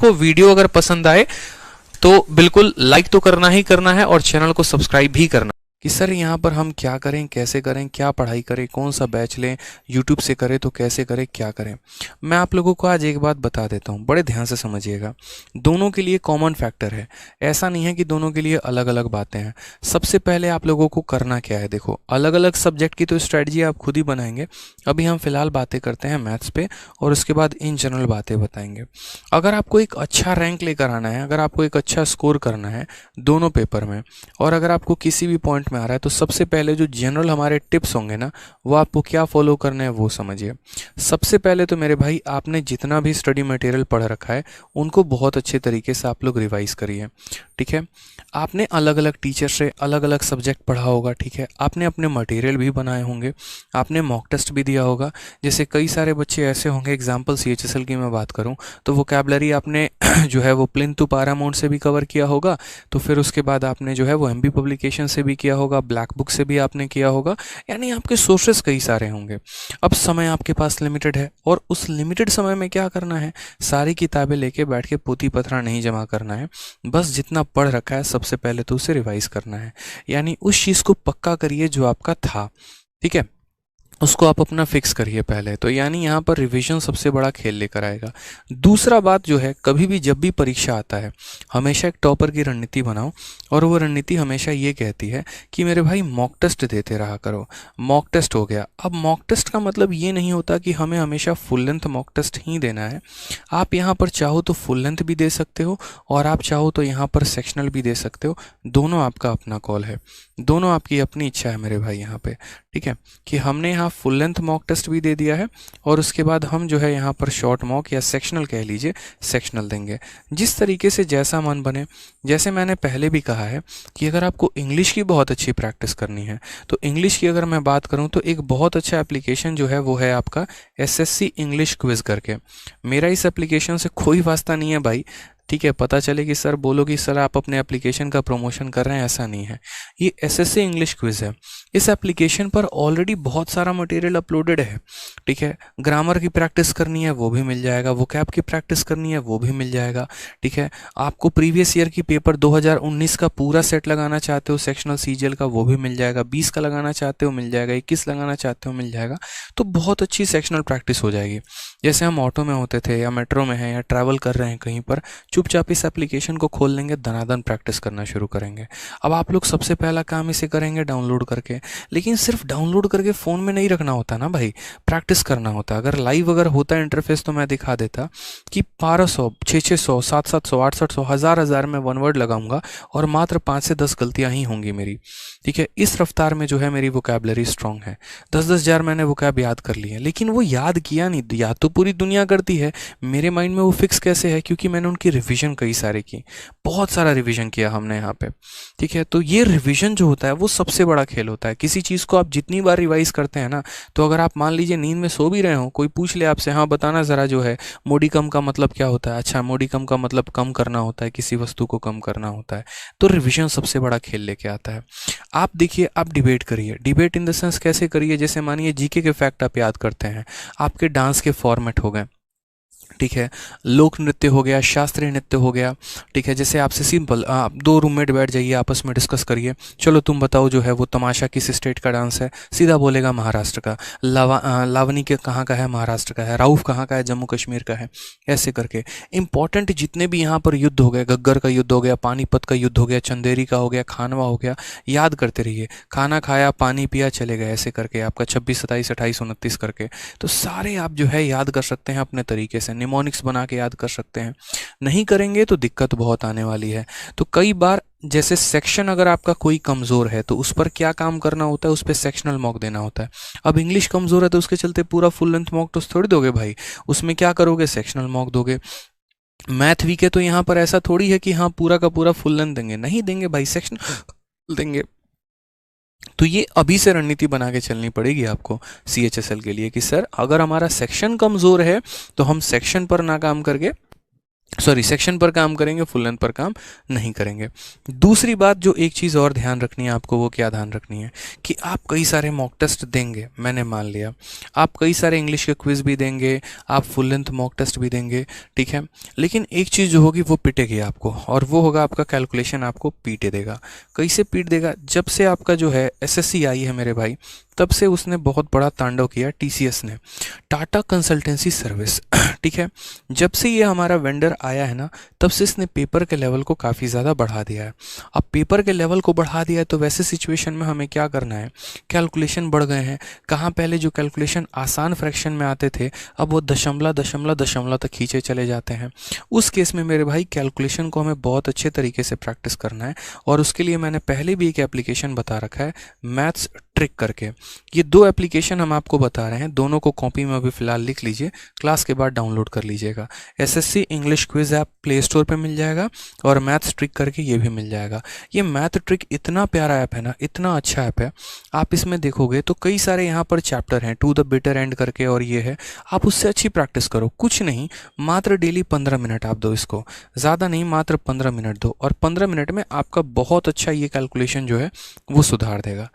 आपको वीडियो अगर पसंद आए तो बिल्कुल लाइक तो करना ही करना है और चैनल को सब्सक्राइब भी करना कि सर यहाँ पर हम क्या करें, कैसे करें, क्या पढ़ाई करें, कौन सा बैच लें, यूट्यूब से करें तो कैसे करें, क्या करें। मैं आप लोगों को आज एक बात बता देता हूँ, बड़े ध्यान से समझिएगा। दोनों के लिए कॉमन फैक्टर है, ऐसा नहीं है कि दोनों के लिए अलग अलग बातें हैं। सबसे पहले आप लोगों को करना क्या है, देखो अलग अलग सब्जेक्ट की तो स्ट्रैटेजी आप खुद ही बनाएंगे। अभी हम फिलहाल बातें करते हैं मैथ्स पे और उसके बाद इन जनरल बातें बताएंगे। अगर आपको एक अच्छा रैंक लेकर आना है, अगर आपको एक अच्छा स्कोर करना है दोनों पेपर में, और अगर आपको किसी भी पॉइंट में आ रहा है, तो सबसे पहले जो जनरल हमारे टिप्स होंगे ना, वो आपको क्या फॉलो करना है वो समझिए। सबसे पहले तो मेरे भाई आपने जितना भी स्टडी मटेरियल पढ़ रखा है उनको बहुत अच्छे तरीके से आप लोग रिवाइज करिए, ठीक है। आपने अलग अलग टीचर से अलग अलग सब्जेक्ट पढ़ा होगा, ठीक है। आपने अपने मटेरियल भी बनाए होंगे, आपने मॉक टेस्ट भी दिया होगा। जैसे कई सारे बच्चे ऐसे होंगे, एग्जाम्पल CHSL की मैं बात करूं तो वोकैबलरी आपने जो है वो प्लिंथ टू पारामाउंट से भी कवर किया होगा, तो फिर उसके बाद आपने जो है वो MB पब्लिकेशन से भी किया होगा, ब्लैक बुक से भी आपने किया होगा, यानी आपके सोर्सेस कई सारे होंगे। अब समय आपके पास लिमिटेड है और उस लिमिटेड समय में क्या करना है, सारी किताबें लेके बैठ के पोथी पथरा नहीं जमा करना है, बस जितना पढ़ रखा है सबसे पहले तो उसे रिवाइज करना है। यानी उस चीज़ को पक्का करिए जो आपका था, ठीक है, उसको आप अपना फिक्स करिए पहले तो। यानी यहाँ पर रिवीजन सबसे बड़ा खेल लेकर आएगा। दूसरा बात जो है, कभी भी जब भी परीक्षा आता है हमेशा एक टॉपर की रणनीति बनाओ, और वो रणनीति हमेशा ये कहती है कि मेरे भाई मॉक टेस्ट देते रहा करो। मॉक टेस्ट हो गया, अब मॉक टेस्ट का मतलब ये नहीं होता कि हमें हमेशा फुल लेंथ मॉक टेस्ट ही देना है। आप यहाँ पर चाहो तो फुल लेंथ भी दे सकते हो और आप चाहो तो यहाँ पर सेक्शनल भी दे सकते हो, दोनों आपका अपना कॉल है, दोनों आपकी अपनी इच्छा है मेरे भाई यहाँ पे, ठीक है। कि हमने यहाँ फुल लेंथ मॉक टेस्ट भी दे दिया है और उसके बाद हम जो है यहाँ पर शॉर्ट मॉक या सेक्शनल कह लीजिए, सेक्शनल देंगे, जिस तरीके से जैसा मन बने। जैसे मैंने पहले भी कहा है कि अगर आपको इंग्लिश की बहुत अच्छी प्रैक्टिस करनी है तो इंग्लिश की अगर मैं बात करूँ तो एक बहुत अच्छा एप्लीकेशन जो है वो है आपका SSC इंग्लिश क्विज करके। मेरा इस एप्लीकेशन से कोई वास्ता नहीं है भाई, ठीक है। पता चले कि सर बोलो कि सर आप अपने एप्लीकेशन का प्रमोशन कर रहे हैं, ऐसा नहीं है। ये SSC इंग्लिश क्विज है। इस एप्लीकेशन पर ऑलरेडी बहुत सारा मटेरियल अपलोडेड है, ठीक है। ग्रामर की प्रैक्टिस करनी है वो भी मिल जाएगा, वोकैब की प्रैक्टिस करनी है वो भी मिल जाएगा, ठीक है। आपको प्रीवियस ईयर की पेपर 2019 का पूरा सेट लगाना चाहते हो सेक्शनल CGL का, वो भी मिल जाएगा। 20 का लगाना चाहते हो मिल जाएगा, 21 लगाना चाहते हो मिल जाएगा। तो बहुत अच्छी सेक्शनल प्रैक्टिस हो जाएगी। जैसे हम ऑटो में होते थे या मेट्रो में हैं या ट्रैवल कर रहे हैं कहीं पर, चुपचाप इस एप्लीकेशन को खोल लेंगे, दनादन प्रैक्टिस करना शुरू करेंगे। अब आप लोग सबसे पहला काम इसे करेंगे डाउनलोड करके, लेकिन सिर्फ डाउनलोड करके फ़ोन में नहीं रखना होता ना भाई, प्रैक्टिस करना होता। अगर लाइव अगर होता इंटरफेस तो मैं दिखा देता कि 1200, 600, 700, 800, 1000 में वन वर्ड लगाऊंगा और मात्र 5 से 10 गलतियां ही होंगी मेरी, ठीक है। इस रफ्तार में जो है मेरी वोकैबलरी स्ट्रांग है। 10-10 हज़ार मैंने वोकैब याद कर लिए, लेकिन वो याद किया नहीं, याद तो पूरी दुनिया करती है, मेरे माइंड में वो फिक्स कैसे है, क्योंकि मैंने उनकी रिवीजन कई सारे की, बहुत सारा रिवीजन किया हमने यहाँ पे, ठीक है। तो ये रिवीजन जो होता है वो सबसे बड़ा खेल होता है। किसी चीज़ को आप जितनी बार रिवाइज करते हैं ना, तो अगर आप मान लीजिए नींद में सो भी रहे हो, कोई पूछ ले आपसे, हाँ बताना ज़रा जो है मोडिकम का मतलब क्या होता है, अच्छा मोडिकम का मतलब कम करना होता है, किसी वस्तु को कम करना होता है। तो रिवीजन सबसे बड़ा खेल लेके आता है। आप देखिए, आप डिबेट करिए, डिबेट इन द सेंस कैसे करिए, जैसे मानिए जीके के फैक्ट आप याद करते हैं, आपके डांस के फॉर्मेट हो गए, ठीक है, लोक नृत्य हो गया, शास्त्रीय नृत्य हो गया, ठीक है। जैसे आपसे सिंपल आप 2 रूममेट बैठ जाइए, आपस में डिस्कस करिए, चलो तुम बताओ जो है वो तमाशा किस स्टेट का डांस है, सीधा बोलेगा महाराष्ट्र का। लावनी के कहाँ का है, महाराष्ट्र का है। राउफ कहाँ का है, जम्मू कश्मीर का है। ऐसे करके इंपॉर्टेंट जितने भी यहाँ पर युद्ध हो गए, गग्गर का युद्ध हो गया, पानीपत का युद्ध हो गया, चंदेरी का हो गया, खानवा हो गया, याद करते रहिए। खाना खाया, पानी पिया, चले गए, ऐसे करके आपका 26, 27, 28, 29 करके, तो सारे आप जो है याद कर सकते हैं अपने तरीके से, निमोनिक्स बना के याद कर सकते हैं। नहीं करेंगे तो दिक्कत बहुत आने वाली है। तो कई बार जैसे सेक्शन अगर आपका कोई कमज़ोर है तो उस पर क्या काम करना होता है, उस पर सेक्शनल मॉक देना होता है। अब इंग्लिश कमज़ोर है तो उसके चलते पूरा फुल लेंथ मॉक तो थोड़ी दोगे भाई, उसमें क्या करोगे, सेक्शनल मॉक दोगे। मैथ वीक है तो यहाँ पर ऐसा थोड़ी है कि हाँ पूरा का पूरा फुल लेंथ देंगे, नहीं देंगे भाई, सेक्शनल देंगे। तो ये अभी से रणनीति बना के चलनी पड़ेगी आपको CHSL के लिए कि सर अगर हमारा सेक्शन कमज़ोर है तो हम सेक्शन पर ना काम करके सॉरी सेक्शन पर काम करेंगे, फुल लेंथ पर काम नहीं करेंगे। दूसरी बात जो एक चीज़ और ध्यान रखनी है आपको, वो क्या ध्यान रखनी है कि आप कई सारे मॉक टेस्ट देंगे, मैंने मान लिया आप कई सारे इंग्लिश के क्विज भी देंगे, आप फुल लेंथ मॉक टेस्ट भी देंगे, ठीक है, लेकिन एक चीज़ जो होगी वो पिटेगी आपको, और वो होगा आपका कैलकुलेशन आपको पीटे देगा। कैसे पीट देगा? जब से आपका जो है एसएससी आई है मेरे भाई, तब से उसने बहुत बड़ा तांडव किया टीसीएस ने, टाटा कंसल्टेंसी सर्विस, ठीक है। जब से ये हमारा वेंडर आया है ना, तब से इसने पेपर के लेवल को काफ़ी ज़्यादा बढ़ा दिया है। अब पेपर के लेवल को बढ़ा दिया है तो वैसे सिचुएशन में हमें क्या करना है, कैलकुलेशन बढ़ गए हैं। कहाँ पहले जो कैलकुलेशन आसान फ्रैक्शन में आते थे, अब वो दशमलव दशमलव दशमलव तक खींचे चले जाते हैं। उस केस में मेरे भाई कैलकुलेशन को हमें बहुत अच्छे तरीके से प्रैक्टिस करना है, और उसके लिए मैंने पहले भी एक एप्लीकेशन बता रखा है, मैथ्स ट्रिक करके। ये 2 एप्लीकेशन हम आपको बता रहे हैं, दोनों को कॉपी में अभी फिलहाल लिख लीजिए, क्लास के बाद डाउनलोड कर लीजिएगा। SSC English quiz app play store पे मिल जाएगा, और मैथ्स ट्रिक करके ये भी मिल जाएगा। ये मैथ ट्रिक इतना प्यारा ऐप है ना, इतना अच्छा ऐप है, आप इसमें देखोगे तो कई सारे यहाँ पर चैप्टर हैं, टू द बिटर एंड करके, और ये है, आप उससे अच्छी प्रैक्टिस करो। कुछ नहीं, मात्र डेली 15 मिनट आप दो इसको, ज़्यादा नहीं, मात्र 15 मिनट दो, और 15 मिनट में आपका बहुत अच्छा ये कैलकुलेशन जो है वो सुधार देगा,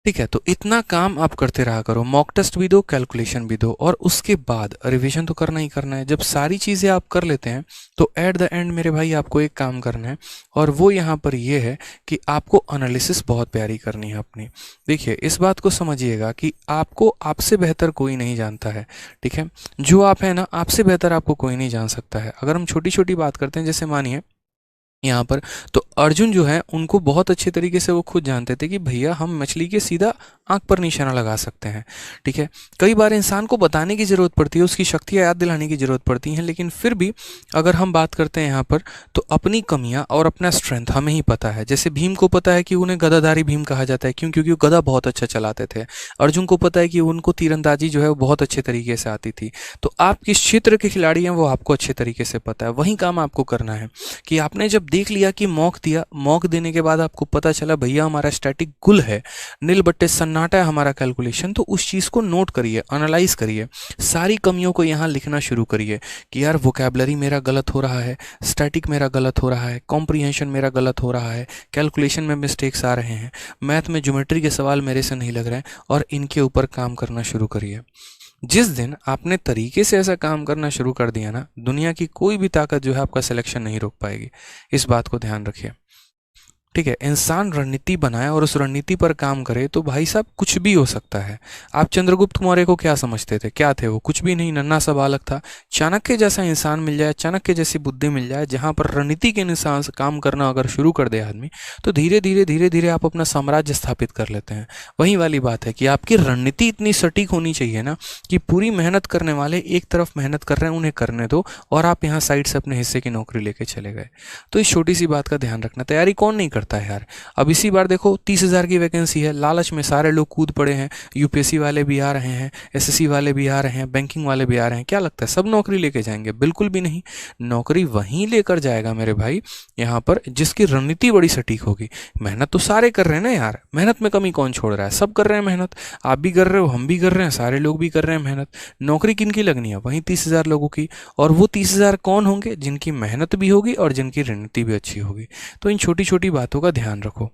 ठीक है। तो इतना काम आप करते रहा करो, मॉक टेस्ट भी दो, कैलकुलेशन भी दो, और उसके बाद रिवीजन तो करना ही करना है। जब सारी चीज़ें आप कर लेते हैं तो एट द एंड मेरे भाई आपको एक काम करना है, और वो यहाँ पर ये है कि आपको एनालिसिस बहुत प्यारी करनी है अपनी। देखिए, इस बात को समझिएगा कि आपको आपसे बेहतर कोई नहीं जानता है, ठीक है। जो आप हैं ना, आपसे बेहतर आपको कोई नहीं जान सकता है। अगर हम छोटी छोटी बात करते हैं, जैसे मानिए यहाँ पर, तो अर्जुन जो है उनको बहुत अच्छे तरीके से वो खुद जानते थे कि भैया हम मछली के सीधा आंख पर निशाना लगा सकते हैं, ठीक है। कई बार इंसान को बताने की ज़रूरत पड़ती है, उसकी शक्तियाँ याद दिलाने की ज़रूरत पड़ती हैं, लेकिन फिर भी अगर हम बात करते हैं यहाँ पर, तो अपनी कमियाँ और अपना स्ट्रेंथ हमें ही पता है। जैसे भीम को पता है कि उन्हें गदाधारी भीम कहा जाता है, क्यों? क्योंकि वो गदा बहुत अच्छा चलाते थे। अर्जुन को पता है कि उनको तीरंदाजी जो है वो बहुत अच्छे तरीके से आती थी। तो आप किस क्षेत्र के खिलाड़ी हैं वो आपको अच्छे तरीके से पता है। वही काम आपको करना है कि आपने जब देख लिया कि मॉक दिया, मॉक देने के बाद आपको पता चला भैया हमारा स्टैटिक गुल है, नील बट्टे सन्नाटा है हमारा कैलकुलेशन, तो उस चीज़ को नोट करिए, एनालाइज करिए, सारी कमियों को यहाँ लिखना शुरू करिए कि यार वोकैबलरी मेरा गलत हो रहा है, स्टैटिक मेरा गलत हो रहा है, कॉम्प्रिहेंशन मेरा गलत हो रहा है, कैलकुलेशन में मिस्टेक्स आ रहे हैं, मैथ में ज्योमेट्री के सवाल मेरे से नहीं लग रहे हैं, और इनके ऊपर काम करना शुरू करिए। जिस दिन आपने तरीके से ऐसा काम करना शुरू कर दिया ना, दुनिया की कोई भी ताकत जो है आपका सिलेक्शन नहीं रोक पाएगी। इस बात को ध्यान रखिए, ठीक है। इंसान रणनीति बनाए और उस रणनीति पर काम करे तो भाई साहब कुछ भी हो सकता है। आप चंद्रगुप्त मौर्य को क्या समझते थे? क्या थे वो? कुछ भी नहीं, नन्हा सा बालक था। चाणक्य जैसा इंसान मिल जाए, चाणक्य जैसी बुद्धि मिल जाए, जहाँ पर रणनीति के अनुसार काम करना अगर शुरू कर दे आदमी, तो धीरे धीरे धीरे धीरे आप अपना साम्राज्य स्थापित कर लेते हैं। वही वाली बात है कि आपकी रणनीति इतनी सटीक होनी चाहिए ना कि पूरी मेहनत करने वाले एक तरफ मेहनत कर रहे हैं, उन्हें करने दो, और आप यहाँ साइड से अपने हिस्से की नौकरी लेके चले गए। तो इस छोटी सी बात का ध्यान रखना। तैयारी कौन नहीं करता है यार? अब इसी बार देखो 30,000 की वैकेंसी है, लालच में सारे लोग कूद पड़े हैं, यूपीएससी वाले भी आ रहे हैं, एसएससी वाले भी आ रहे हैं, बैंकिंग वाले भी आ रहे हैं। क्या लगता है सब नौकरी लेके जाएंगे? बिल्कुल भी नहीं। नौकरी वहीं लेकर जाएगा मेरे भाई यहाँ पर जिसकी रणनीति बड़ी सटीक होगी। मेहनत तो सारे कर रहे हैं ना यार, मेहनत में कमी कौन छोड़ रहा है? सब कर रहे हैं मेहनत, आप भी कर रहे हो, हम भी कर रहे हैं, सारे लोग भी कर रहे हैं मेहनत। नौकरी किन की लगनी है? वहीं 30,000 लोगों की। और वो 30,000 कौन होंगे? जिनकी मेहनत भी होगी और जिनकी रणनीति भी अच्छी होगी। तो इन छोटी छोटी बातों का ध्यान रखो,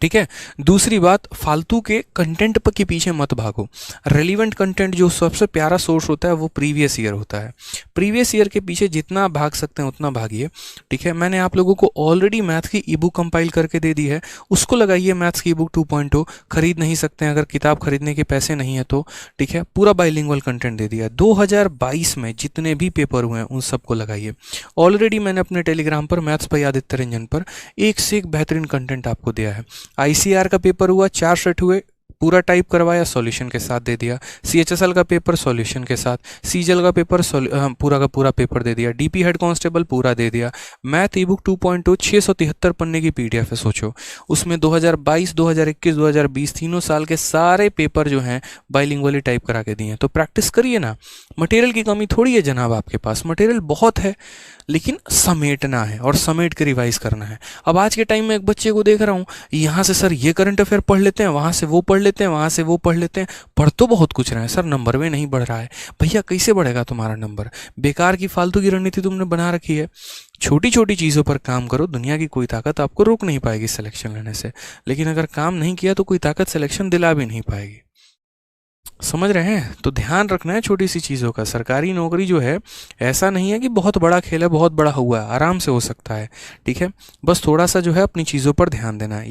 ठीक है। दूसरी बात, फालतू के कंटेंट पर के पीछे मत भागो। रेलिवेंट कंटेंट जो सबसे प्यारा सोर्स होता है वो प्रीवियस ईयर होता है। प्रीवियस ईयर के पीछे जितना भाग सकते हैं उतना भागिए, ठीक है। मैंने आप लोगों को ऑलरेडी मैथ की ई बुक कंपाइल करके दे दी है, उसको लगाइए। मैथ्स की ई बुक 2.0 खरीद नहीं सकते हैं अगर किताब खरीदने के पैसे नहीं है तो, ठीक है। पूरा बाइलिंगुअल कंटेंट दे दिया है। 2022 में जितने भी पेपर हुए हैं उन सबको लगाइए। ऑलरेडी मैंने अपने टेलीग्राम पर मैथ्स बाय आदित्य रंजन पर एक से एक बेहतरीन कंटेंट आपको दिया है। आईसीआर का पेपर हुआ, 4 सेट हुए, पूरा टाइप करवाया, सॉल्यूशन के साथ दे दिया। सीएचएसएल का पेपर सॉल्यूशन के साथ, सीजल का पेपर पूरा का पूरा पेपर दे दिया। डीपी हेड कांस्टेबल पूरा दे दिया। मैथ ई बुक 2.0 673 पन्ने की पीडीएफ है, सोचो। उसमें 2022, 2021, 2020 तीनों साल के सारे पेपर जो हैं बाइलिंगुअली टाइप करा के दिए हैं। तो प्रैक्टिस करिए ना। मटेरियल की कमी थोड़ी है जनाब, आपके पास मटेरियल बहुत है, लेकिन समेटना है और समेट के रिवाइज करना है। अब आज के टाइम में एक बच्चे को देख रहा हूँ, यहाँ से सर ये करंट अफेयर पढ़ लेते हैं, वहाँ से वो पढ़ लेते लेते हैं, वहाँ से वो पढ़ लेते हैं, पढ़ तो बहुत कुछ रहे हैं सर, नंबर में नहीं बढ़ रहा है। भैया कैसे बढ़ेगा तुम्हारा नंबर? बेकार की फालतू की रणनीति तुमने बना रखी है। छोटी छोटी चीज़ों पर काम करो, दुनिया की कोई ताकत आपको रोक नहीं पाएगी सिलेक्शन लेने से। लेकिन अगर काम नहीं किया तो कोई ताकत सिलेक्शन दिला भी नहीं पाएगी। समझ रहे हैं? तो ध्यान रखना है छोटी सी चीज़ों का। सरकारी नौकरी जो है ऐसा नहीं है कि बहुत बड़ा खेल है, बहुत बड़ा हुआ है, आराम से हो सकता है। ठीक है, बस थोड़ा सा जो है अपनी चीज़ों पर ध्यान देना है।